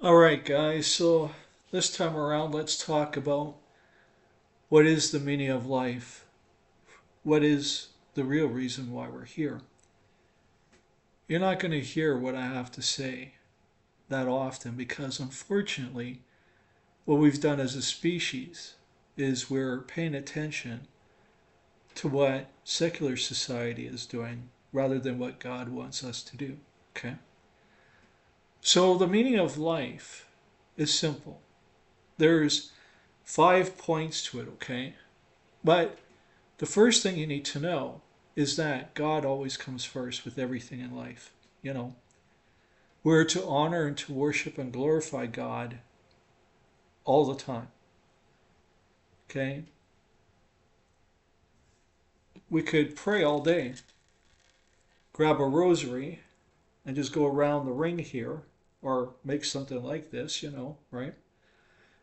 All right, guys, so this time around, let's talk about what is the meaning of life? What is the real reason why we're here? You're not going to hear what I have to say that often because, unfortunately, what we've done as a species is we're paying attention to what secular society is doing rather than what God wants us to do. Okay? So, the meaning of life is simple. There's 5 points to it, okay? But the first thing you need to know is that God always comes first with everything in life. You know, we're to honor and to worship and glorify God all the time. Okay? We could pray all day, grab a rosary, and just go around the ring here, or make something like this, right?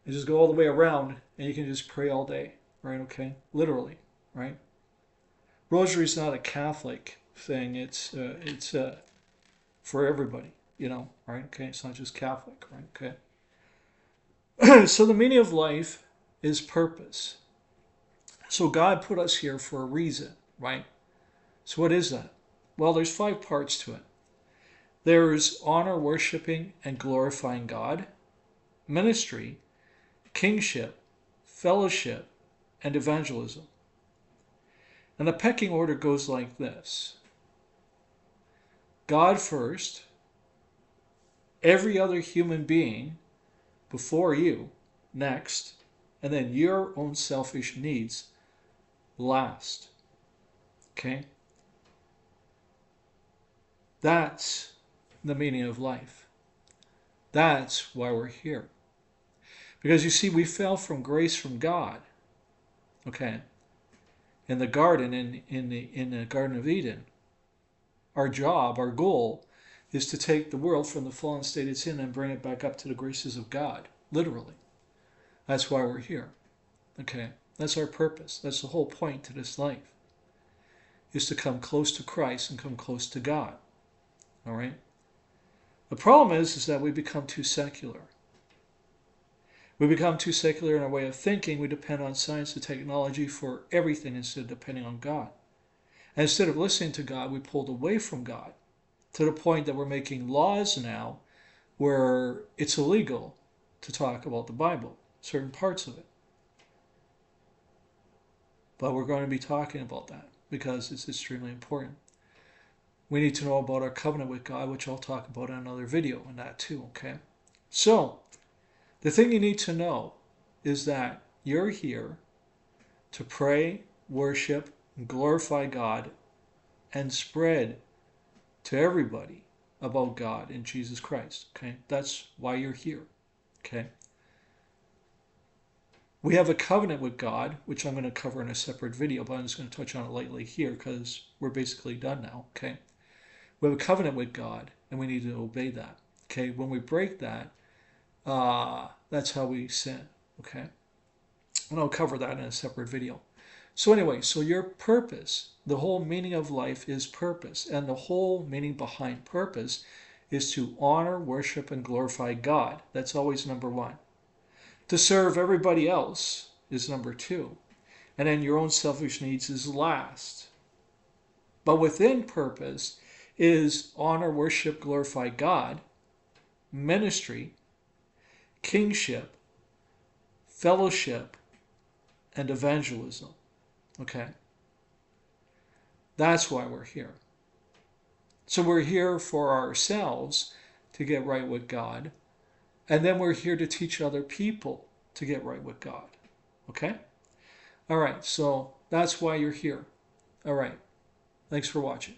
And just go all the way around, and you can just pray all day, right? Okay? Literally, right? Rosary is not a Catholic thing. It's for everybody, right? Okay, it's not just Catholic, right? Okay. So the meaning of life is purpose. So God put us here for a reason, right? So what is that? Well, there's 5 parts to it. There's honor, worshiping, and glorifying God, ministry, kingship, fellowship, and evangelism. And the pecking order goes like this: God first, every other human being before you next, and then your own selfish needs last. Okay? That's the meaning of life. That's why we're here. Because you see, we fell from grace from God. Okay? In the garden, in the Garden of Eden, our job, our goal, is to take the world from the fallen state it's in and bring it back up to the graces of God. Literally. That's why we're here. Okay? That's our purpose. That's the whole point to this life. Is to come close to Christ and come close to God. All right? The problem is that we become too secular. We become too secular in our way of thinking. We depend on science and technology for everything instead of depending on God. And instead of listening to God, we pulled away from God to the point that we're making laws now where it's illegal to talk about the Bible, certain parts of it. But we're going to be talking about that because it's extremely important. We need to know about our covenant with God, which I'll talk about in another video on that too, okay? So, the thing you need to know is that you're here to pray, worship, and glorify God and spread to everybody about God in Jesus Christ, okay? That's why you're here, okay? We have a covenant with God, which I'm going to cover in a separate video, but I'm just going to touch on it lightly here because we're basically done now, okay? We have a covenant with God, and we need to obey that, okay? When we break that, that's how we sin, okay? And I'll cover that in a separate video. So anyway, so your purpose, the whole meaning of life is purpose, and the whole meaning behind purpose is to honor, worship, and glorify God. That's always number one. To serve everybody else is number two. And then your own selfish needs is last. But within purpose is honor, worship, glorify God, ministry, kingship, fellowship, and evangelism. Okay? That's why we're here. So we're here for ourselves to get right with God. And then we're here to teach other people to get right with God. Okay? All right, so that's why you're here. All right. Thanks for watching.